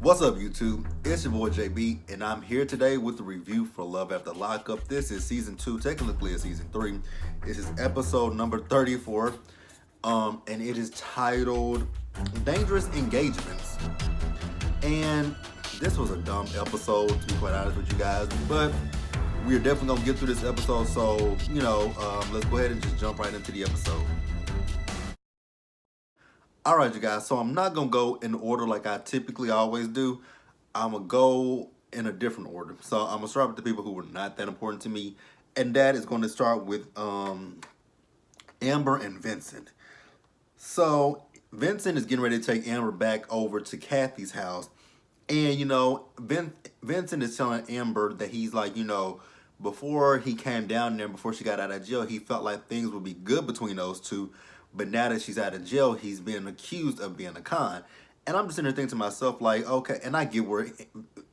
What's up, YouTube? It's your boy JB, and I'm here today with a review for Love After Lockup. This is season 2, technically it's season 3. This is episode number 34, and it is titled Dangerous Engagements. And this was a dumb episode, to be quite honest with you guys, but we are definitely gonna get through this episode. So, let's go ahead and just jump right into the episode. All right, you guys. So I'm not gonna go in order like I typically always do. I'm gonna go in a different order. So I'm gonna start with the people who were not that important to me, and that is going to start with Amber and Vincent. So Vincent is getting ready to take Amber back over to Kathy's house, and Vincent is telling Amber that he's like, before he came down there, before she got out of jail, he felt like things would be good between those two. But now that she's out of jail, he's being accused of being a con. And I'm just sitting there thinking to myself, like, okay, and I get where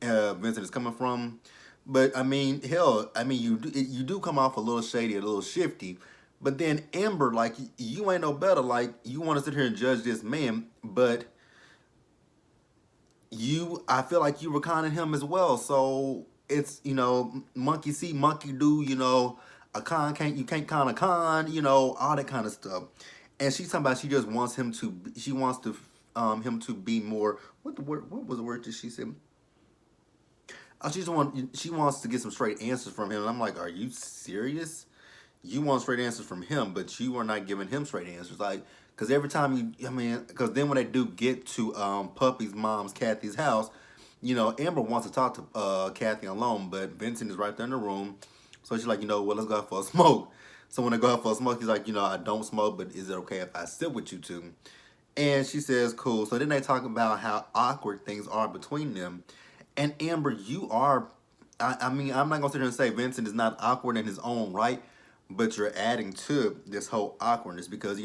Vincent is coming from. But, you do come off a little shady, a little shifty. But then Amber, like, you ain't no better. Like, you want to sit here and judge this man, but I feel like you were conning him as well. So it's, monkey see, monkey do, a con you can't con a con, all that kind of stuff. And she's talking about she just wants him to, him to be more, what was the word that she said? She wants to get some straight answers from him. And I'm like, are you serious? You want straight answers from him, but you are not giving him straight answers. Like, because every time because then when they do get to Puppy's mom's, Kathy's house, Amber wants to talk to Kathy alone, but Vincent is right there in the room. So she's like, well, let's go out for a smoke. So when they go out for a smoke, he's like, I don't smoke, but is it okay if I sit with you two? And she says, cool. So then they talk about how awkward things are between them. And Amber, you are, I'm not going to sit here and say Vincent is not awkward in his own right, but you're adding to this whole awkwardness because,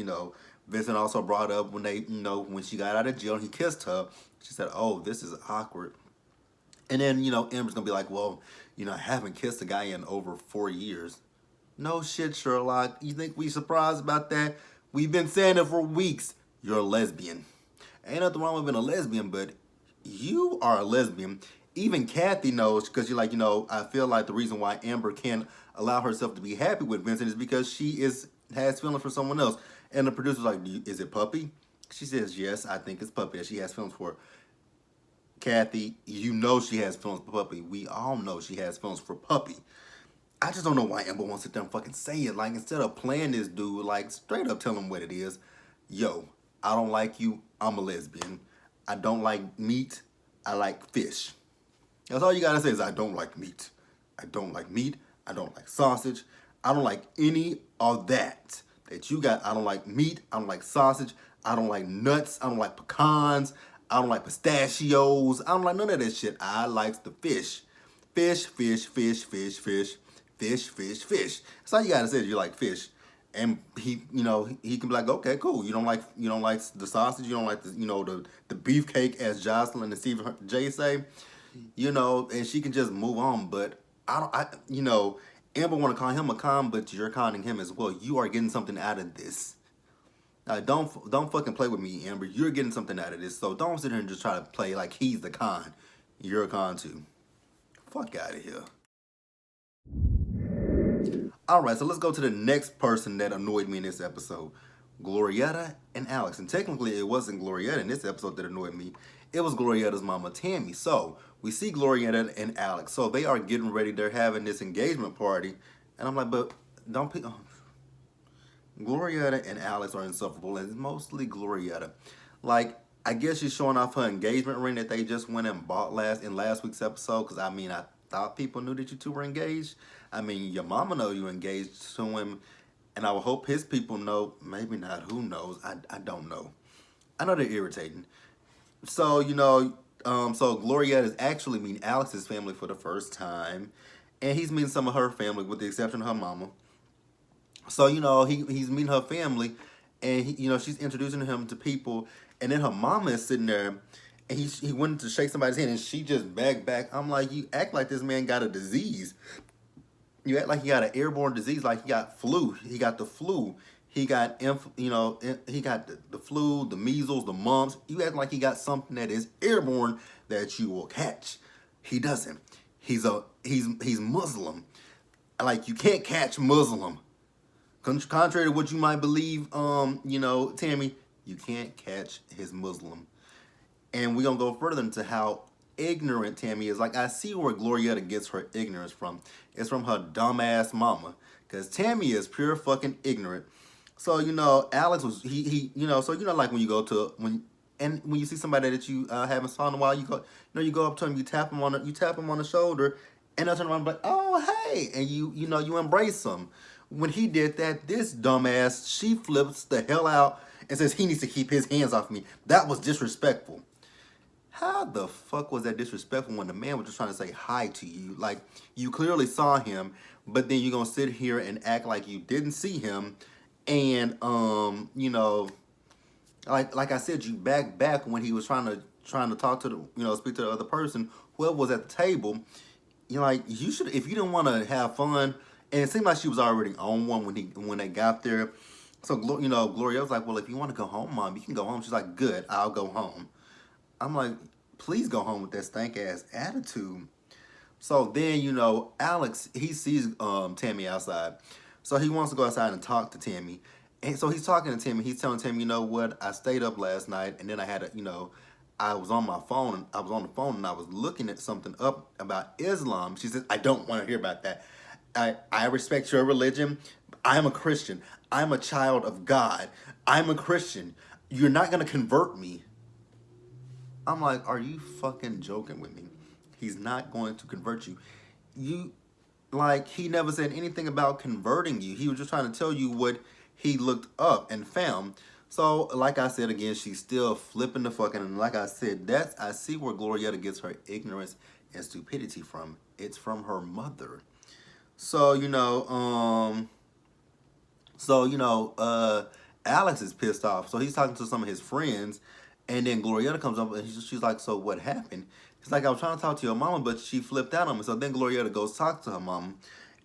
Vincent also brought up when they, when she got out of jail and he kissed her, she said, oh, this is awkward. And then, Amber's going to be like, well, I haven't kissed a guy in over 4 years. No shit, Sherlock. You think we surprised about that? We've been saying it for weeks. You're a lesbian. Ain't nothing wrong with being a lesbian, but you are a lesbian. Even Kathy knows, because you're like, I feel like the reason why Amber can't allow herself to be happy with Vincent is because she has feelings for someone else. And the producer's like, is it Puppy? She says, yes, I think it's Puppy that she has feelings for. Kathy, she has feelings for Puppy. We all know she has feelings for Puppy. I just don't know why Amber wants to sit there and fucking say it. Like, instead of playing this dude, like, straight up tell him what it is. Yo, I don't like you. I'm a lesbian. I don't like meat. I like fish. That's all you gotta say is I don't like meat. I don't like meat. I don't like sausage. I don't like any of that you got. I don't like meat. I don't like sausage. I don't like nuts. I don't like pecans. I don't like pistachios. I don't like none of that shit. I like the fish. Fish, fish, fish, fish, fish. Fish, fish, fish. That's all you gotta say is you like fish. And he, he can be like, okay, cool. You don't like the sausage. You don't like the beefcake, as Jocelyn and Steve J say. And she can just move on. But Amber want to call him a con, but you're conning him as well. You are getting something out of this. Don't fucking play with me, Amber. You're getting something out of this. So don't sit here and just try to play like he's the con. You're a con too. Fuck out of here. Alright, so let's go to the next person that annoyed me in this episode. Gloria and Alex. And technically it wasn't Gloria in this episode that annoyed me. It was Gloria's mama, Tammy. So we see Gloria and Alex. So they are getting ready. They're having this engagement party. And I'm like, but don't pick... Gloria and Alex are insufferable. And it's mostly Gloria. Like, I guess she's showing off her engagement ring that they just went and bought in last week's episode. Because, I thought people knew that you two were engaged. Your mama know you engaged to him, and I would hope his people know. Maybe not. Who knows? I don't know. I know they're irritating. So, so Gloria is actually meeting Alex's family for the first time, and he's meeting some of her family with the exception of her mama. So, he's meeting her family, and she's introducing him to people, and then her mama is sitting there, and he went to shake somebody's hand, and she just backed back. I'm like, you act like this man got a disease. You act like he got an airborne disease, like he got flu. He got the flu. he got, he got the flu, the measles, the mumps. You act like he got something that is airborne that you will catch. He doesn't. He's Muslim. Like, you can't catch Muslim. Contrary to what you might believe, Tammy, you can't catch his Muslim. And we're gonna go further into how ignorant Tammy is. Like, I see where Glorietta gets her ignorance from. It's from her dumbass mama. Cause Tammy is pure fucking ignorant. So, Alex was so like when you go to when you see somebody that you haven't saw in a while, you go up to him, you tap him on the shoulder, and they'll turn around and be like, oh hey, and you embrace him. When he did that, this dumbass, she flips the hell out and says he needs to keep his hands off me. That was disrespectful. How the fuck was that disrespectful when the man was just trying to say hi to you? Like, you clearly saw him, but then you're gonna sit here and act like you didn't see him, and like I said, you back when he was trying to talk to speak to the other person, whoever was at the table. You should, if you didn't want to have fun, and it seemed like she was already on one when they got there. So Gloria was like, well, if you want to go home, Mom, you can go home. She's like, good, I'll go home. I'm like, please go home with that stank ass attitude. So then, Alex, he sees Tammy outside. So he wants to go outside and talk to Tammy. And so he's talking to Tammy. He's telling Tammy, you know what, I stayed up last night, and then I had I was on my phone. I was on the phone, and I was looking at something up about Islam. She said, I don't want to hear about that. I respect your religion. I'm a Christian. I'm a child of God. I'm a Christian. You're not going to convert me. I'm like, are you fucking joking with me? He's not going to convert you. He never said anything about converting you. He was just trying to tell you what he looked up and found. So, like I said again, she's still flipping the fucking, and like I said, I see where Glorietta gets her ignorance and stupidity from. It's from her mother. So, Alex is pissed off. So he's talking to some of his friends, and then Glorietta comes up and she's like, so what happened? He's like, I was trying to talk to your mama, but she flipped out on me. So then Glorietta goes talk to her mom.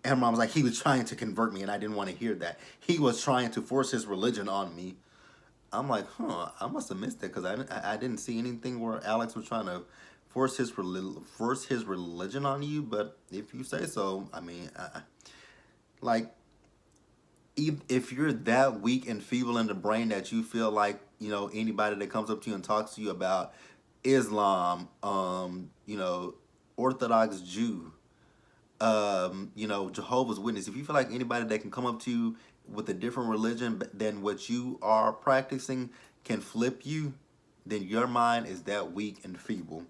And her mom's like, he was trying to convert me, and I didn't want to hear that. He was trying to force his religion on me. I'm like, I must have missed that, because I didn't see anything where Alex was trying to force his religion on you. But if you say so, I mean, if you're that weak and feeble in the brain that you feel like, anybody that comes up to you and talks to you about Islam, Orthodox Jew, Jehovah's Witness, if you feel like anybody that can come up to you with a different religion than what you are practicing can flip you, then your mind is that weak and feeble.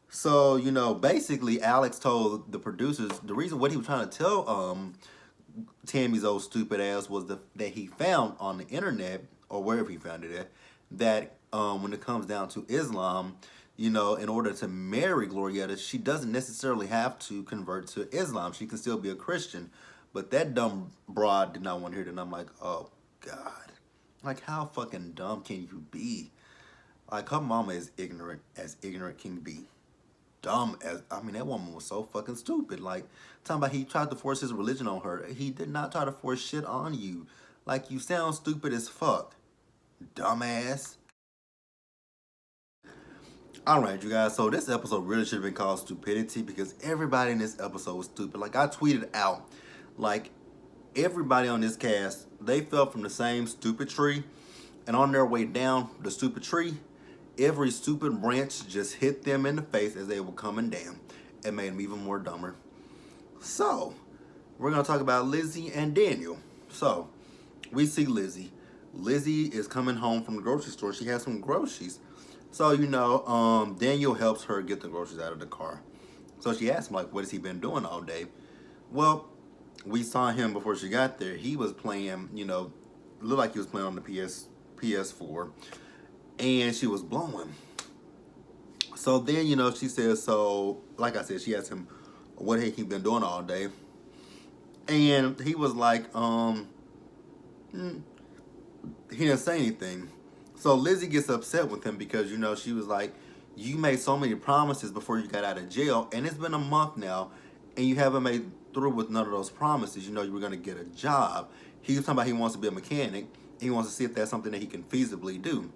So, basically Alex told the producers the reason what he was trying to tell Tammy's old stupid ass was that he found on the internet, or wherever he found it at, that when it comes down to Islam, in order to marry Glorietta, she doesn't necessarily have to convert to Islam. She can still be a Christian. But that dumb broad did not want to hear it. And I'm like, oh, God. Like, how fucking dumb can you be? Like, her mama is ignorant as ignorant can be. That woman was so fucking stupid. Like, talking about he tried to force his religion on her. He did not try to force shit on you. Like, you sound stupid as fuck. Dumbass. Alright, you guys, so this episode really should have been called Stupidity, because everybody in this episode was stupid. Like, I tweeted out, like, everybody on this cast, they fell from the same stupid tree, and on their way down the stupid tree, every stupid branch just hit them in the face as they were coming down. It made them even more dumber. So, we're going to talk about Lizzie and Daniel. So, we see Lizzie. Lizzie is coming home from the grocery store. She has some groceries. So, Daniel helps her get the groceries out of the car. So she asked him, like, what has he been doing all day? Well, we saw him before she got there. He was playing, looked like he was playing on the PS4. And she was blowing. So then, she says, so, like I said, she asked him, what had he been doing all day? And he was like, he didn't say anything. So Lizzie gets upset with him because, she was like, you made so many promises before you got out of jail, and it's been a month now, and you haven't made through with none of those promises. You were going to get a job. He was talking about he wants to be a mechanic. He wants to see if that's something that he can feasibly do.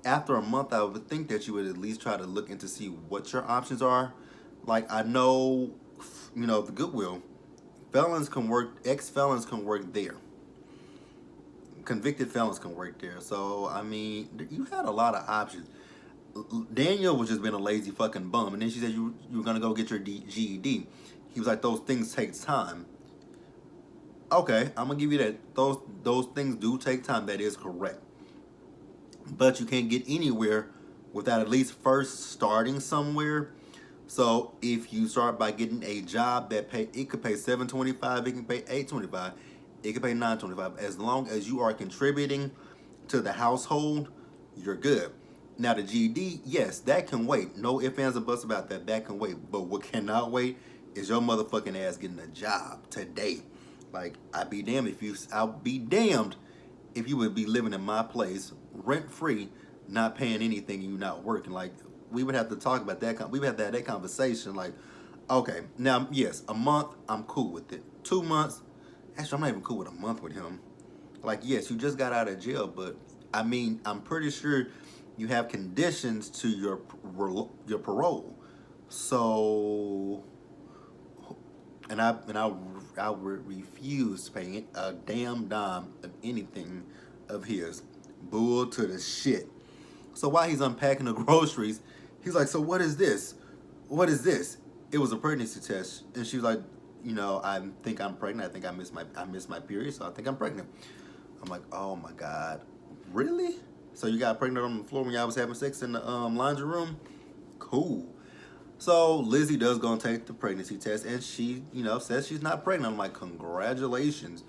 After a month, I would think that you would at least try to look into see what your options are. Like I know, the Goodwill, felons can work, ex-felons can work there. Convicted felons can work there. So I mean, you had a lot of options. Daniel was just being a lazy fucking bum, and then she said you were gonna go get your GED. He was like, those things take time. Okay, I'm gonna give you that. Those things do take time. That is correct. But you can't get anywhere without at least first starting somewhere. So if you start by getting a job that it could pay $7.25, it can pay $8.25, it can pay $9.25. As long as you are contributing to the household, you're good. Now the GED, yes, that can wait. No ifs, ands, or buts about that. That can wait. But what cannot wait is your motherfucking ass getting a job today. Like I'll be damned if you would be living in my place rent free, not paying anything, and you not working. Like we would have to talk about that. We would have to have that conversation. Like, okay, now yes, a month I'm cool with it. 2 months, actually I'm not even cool with a month with him. Like yes, you just got out of jail, but I mean I'm pretty sure you have conditions to your parole. So, I would refuse paying a damn dime of anything of his. Bull to the shit. So while he's unpacking the groceries, he's like, "So what is this? What is this?" It was a pregnancy test, and she was like, "I think I'm pregnant. I think I missed my period, so I think I'm pregnant." I'm like, "Oh my god, really?" So you got pregnant on the floor when y'all was having sex in the laundry room? Cool. So Lizzie does go and take the pregnancy test, and she, says she's not pregnant. I'm like, congratulations,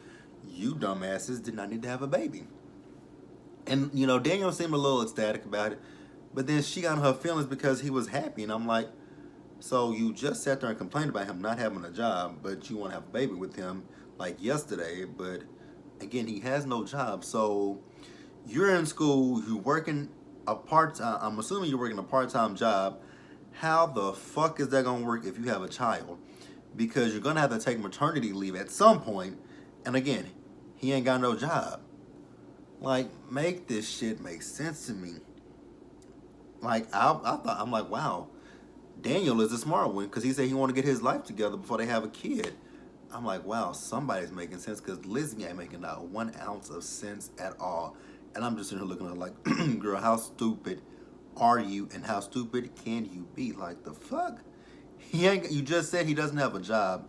you dumbasses did not need to have a baby. And Daniel seemed a little ecstatic about it, but then she got in her feelings because he was happy, and I'm like, so you just sat there and complained about him not having a job, but you want to have a baby with him like yesterday, but again, he has no job. So you're in school, you're working a part-time, I'm assuming you're working a part-time job. How the fuck is that gonna work if you have a child? Because you're gonna have to take maternity leave at some point, and again, he ain't got no job. Like, make this shit make sense to me. Like, I'm like, wow, Daniel is a smart one because he said he want to get his life together before they have a kid. I'm like, wow, somebody's making sense because Lizzie ain't making not 1 ounce of sense at all. And I'm just sitting here looking at her like, girl, how stupid are you and how stupid can you be? Like, the fuck? You just said he doesn't have a job.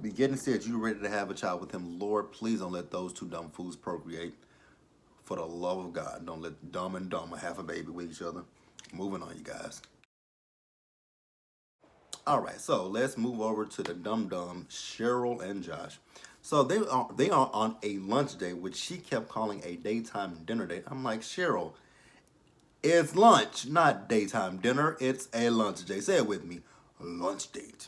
Beginning said you ready to have a child with him. Lord, please don't let those two dumb fools procreate. For the love of God, don't let dumb and dumb have a baby with each other. Moving on, you guys. All right, so let's move over to the dumb Cheryl and Josh. So they are on a lunch date, which she kept calling a daytime dinner date. I'm like, Cheryl, it's lunch, not daytime dinner. It's a lunch date. Say it with me, lunch date.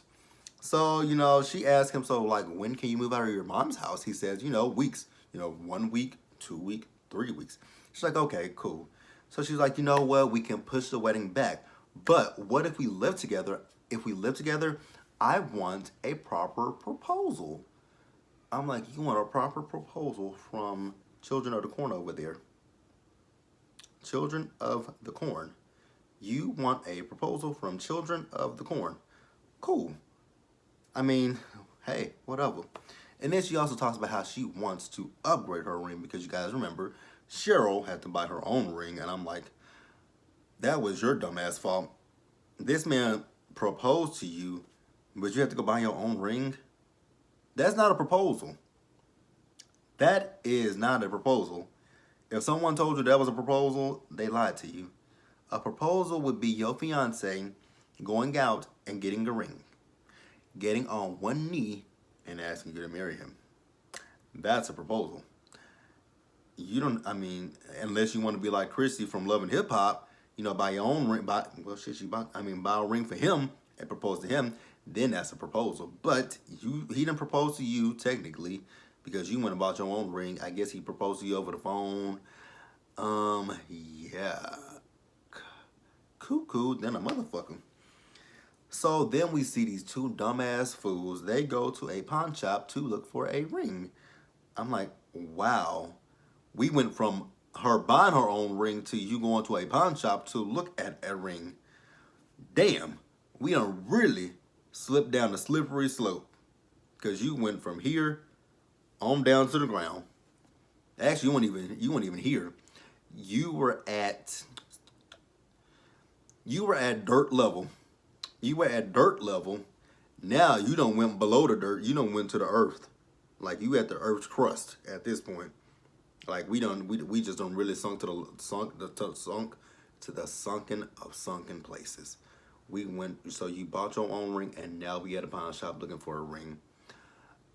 So she asked him, so like, when can you move out of your mom's house? He says, weeks. 1 week, 2 week, 3 weeks. She's like, okay, cool. So she's like, you know what? We can push the wedding back. But what if we live together? If we live together, I want a proper proposal. I'm like, you want a proper proposal from Children of the Corn over there? Children of the Corn. You want a proposal from Children of the Corn. Cool. I mean, hey, whatever. And then she also talks about how she wants to upgrade her ring because you guys remember, Cheryl had to buy her own ring. And I'm like, that was your dumbass fault. This man proposed to you, but you have to go buy your own ring? That's not a proposal. That is not a proposal. If someone told you that was a proposal, they lied to you. A proposal would be your fiance going out and getting a ring, getting on one knee and asking you to marry him. That's a proposal. You don't, I mean, unless you want to be like Chrissy from Love and Hip Hop, buy your own ring, buy a ring for him and propose to him, then that's a proposal. But he didn't propose to you technically because you went and bought your own ring. I guess he proposed to you over the phone. Yeah. Cuckoo, then a motherfucker. So then we see these two dumbass fools. They go to a pawn shop to look for a ring. I'm like, wow. We went from her buying her own ring to you going to a pawn shop to look at a ring. Damn, we done really slipped down the slippery slope. Cause you went from here on down to the ground. Actually, you weren't even here. You were at you were at dirt level. You were at dirt level. Now you don't went below the dirt. You don't went to the earth. Like you at the earth's crust at this point. Like we just don't really sunk to the sunken of sunken places. We went so you bought your own ring and now we at a pawn shop looking for a ring.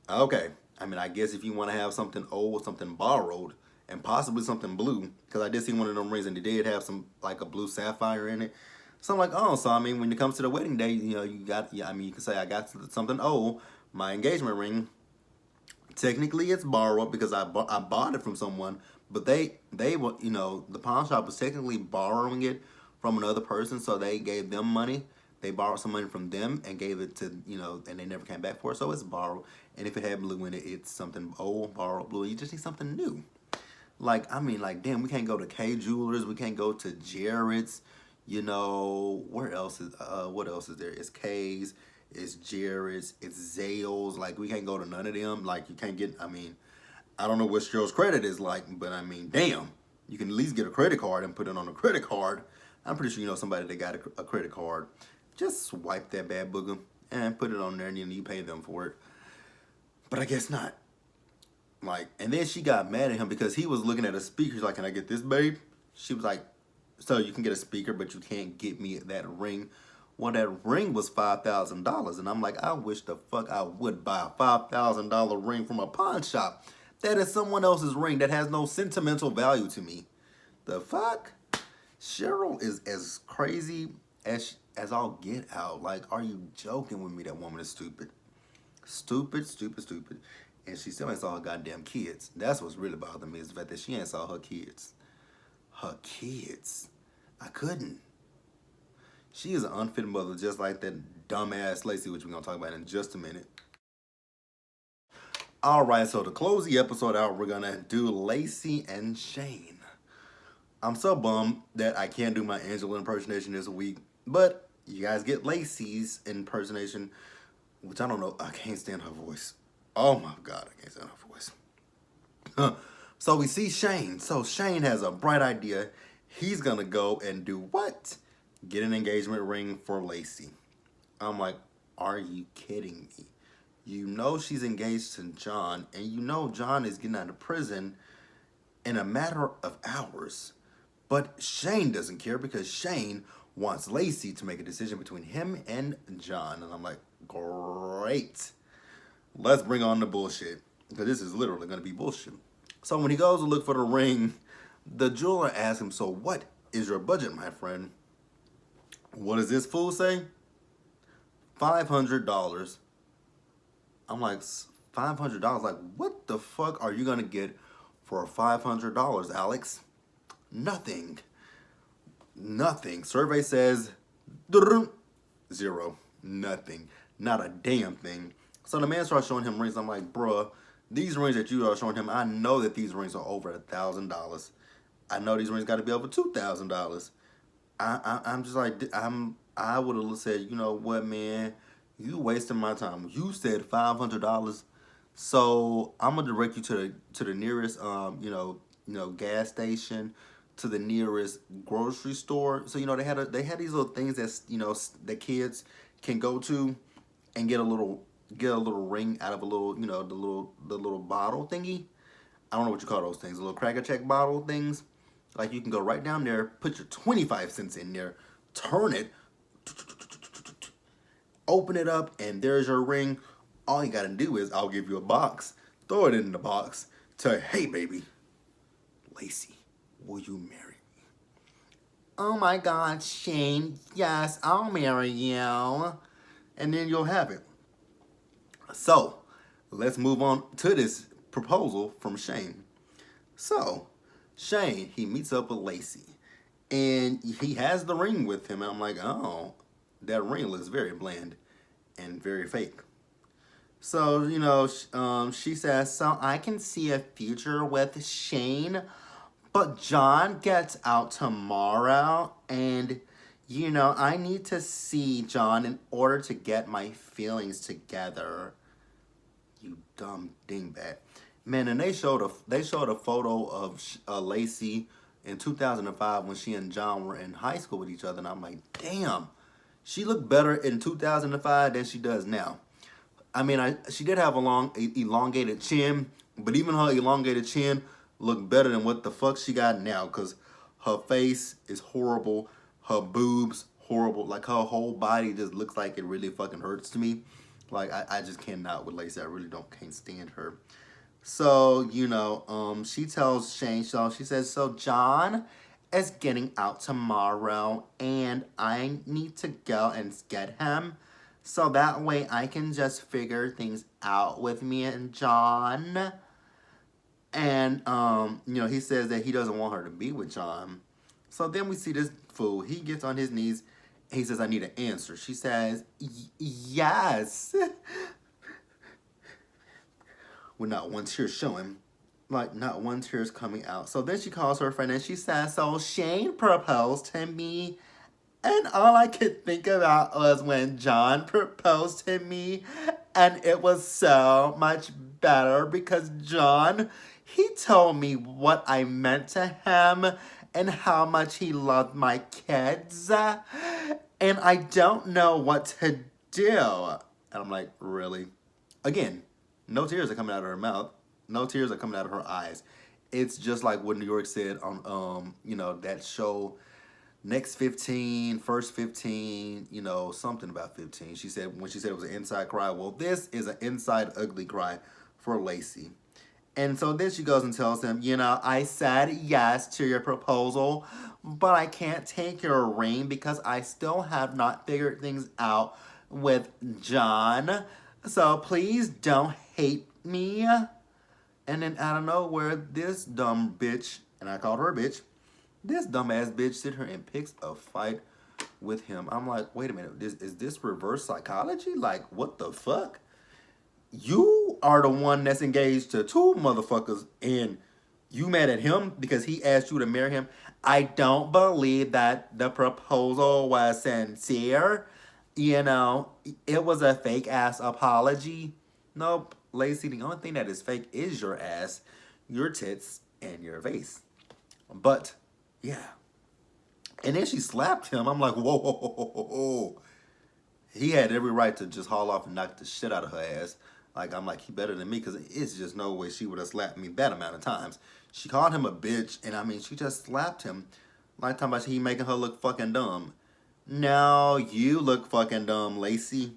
Okay. I mean I guess if you want to have something old, something borrowed, and possibly something blue, because I did see one of them rings and they did have some like a blue sapphire in it. So I'm like, oh, so I mean when it comes to the wedding day, you got yeah, I mean you can say I got something old, my engagement ring. Technically, it's borrowed because I bought it from someone, but they were the pawn shop was technically borrowing it from another person, so they gave them money. They borrowed some money from them and gave it to and they never came back for it, so it's borrowed. And if it had blue in it, it's something old, borrowed blue. You just need something new. Like I mean, like damn, we can't go to K Jewelers, we can't go to Jared's. Where else is what else is there? It's K's, it's Jared's, it's Zales. Like we can't go to none of them. Like you can't get. I mean, I don't know what Cheryl's credit is like, but I mean, damn, you can at least get a credit card and put it on a credit card. I'm pretty sure you know somebody that got a credit card. Just swipe that bad booger and put it on there, and then you pay them for it. But I guess not. Like, and then she got mad at him because he was looking at a speaker. She's like, "Can I get this, babe?" She was like, "So you can get a speaker, but you can't get me that ring." Well, that ring was $5,000, and I'm like, I wish the fuck I would buy a $5,000 ring from a pawn shop. That is someone else's ring that has no sentimental value to me. The fuck? Cheryl is as crazy as I'll get out. Like, are you joking with me? That woman is stupid. Stupid, stupid, stupid. And she still ain't saw her goddamn kids. That's what's really bothering me is the fact that she ain't saw her kids. Her kids. I couldn't. She is an unfit mother just like that dumbass Lacey, which we're going to talk about in just a minute. Alright, so to close the episode out, we're going to do Lacey and Shane. I'm so bummed that I can't do my Angela impersonation this week, but you guys get Lacey's impersonation, which I don't know. I can't stand her voice. Oh my God, I can't stand her voice. So we see Shane. So Shane has a bright idea. He's going to go and do what? Get an engagement ring for Lacey. I'm like, are you kidding me? You know she's engaged to John, and you know John is getting out of prison in a matter of hours. But Shane doesn't care because Shane wants Lacey to make a decision between him and John. And I'm like, great. Let's bring on the bullshit. Because this is literally going to be bullshit. So when he goes to look for the ring, the jeweler asks him, so what is your budget, my friend? What does this fool say? $500. I'm like, $500? Like, what the fuck are you going to get for $500, Alex? Nothing. Nothing. Survey says zero. Nothing. Not a damn thing. So the man starts showing him rings. I'm like, bruh, these rings that you are showing him, I know that these rings are over $1,000. I know these rings got to be over $2,000. I'm just like, I would have said, you know what, man, you wasting my time. You said $500, so I'm gonna direct you to the nearest gas station, to the nearest grocery store. So they had these little things that the kids can go to and get a little ring out of a little the little bottle thingy. I don't know what you call those things, the little Cracker Check bottle things. Like you can go right down there, put your 25 cents in there, turn it, open it up, and there's your ring. All you gotta do is I'll give you a box, throw it in the box, say, hey baby, Lacey, will you marry me? Oh my God, Shane, yes, I'll marry you. And then you'll have it. So, let's move on to this proposal from Shane. So, Shane, he meets up with Lacey, and he has the ring with him, and I'm like, oh, that ring looks very bland and very fake. So, you know, she says, so I can see a future with Shane, but John gets out tomorrow, and, you know, I need to see John in order to get my feelings together. You dumb dingbat. Man, and they showed a photo of Lacey in 2005 when she and John were in high school with each other, and I'm like, damn, she looked better in 2005 than she does now. I mean, she did have a long, elongated chin, but even her elongated chin looked better than what the fuck she got now. Cause her face is horrible, her boobs horrible, like her whole body just looks like it really fucking hurts to me. Like I just cannot with Lacey. I really can't stand her. So, you know, she tells Shane, so she says, so John is getting out tomorrow and I need to go and get him. So that way I can just figure things out with me and John. And, you know, he says that he doesn't want her to be with John. So then we see this fool. He gets on his knees. And he says, I need an answer. She says, yes. With not one tear showing. Like, not one tear is coming out. So then she calls her friend and she says, so Shane proposed to me. And all I could think about was when John proposed to me. And it was so much better because John, he told me what I meant to him and how much he loved my kids. And I don't know what to do. And I'm like, really? Again, no tears are coming out of her mouth. No tears are coming out of her eyes. It's just like what New York said on, you know, that show, Next 15, First 15, you know, something about 15. She said, when she said it was an inside cry, well, this is an inside ugly cry for Lacey. And so then she goes and tells him, you know, I said yes to your proposal, but I can't take your ring because I still have not figured things out with John. So please don't hate me. And then out of nowhere, this dumb bitch, and I called her a bitch, this dumbass bitch sit here and picks a fight with him. I'm like, wait a minute, is this reverse psychology? Like, what the fuck? You are the one that's engaged to two motherfuckers and you mad at him because he asked you to marry him. I don't believe that the proposal was sincere. You know, it was a fake ass apology. Nope, Lacey, the only thing that is fake is your ass, your tits, and your face. But yeah. And then she slapped him. I'm like, whoa, whoa, whoa, whoa, whoa. He had every right to just haul off and knock the shit out of her ass. Like, I'm like, he better than me because it's just no way she would have slapped me that amount of times. She called him a bitch, and I mean, she just slapped him. Like, talking about he making her look fucking dumb. No, you look fucking dumb, Lacey.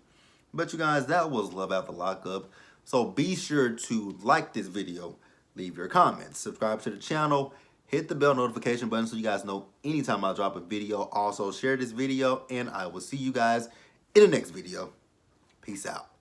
But you guys, that was Love After Lockup. So be sure to like this video, leave your comments, subscribe to the channel, hit the bell notification button so you guys know anytime I drop a video. Also, share this video, and I will see you guys in the next video. Peace out.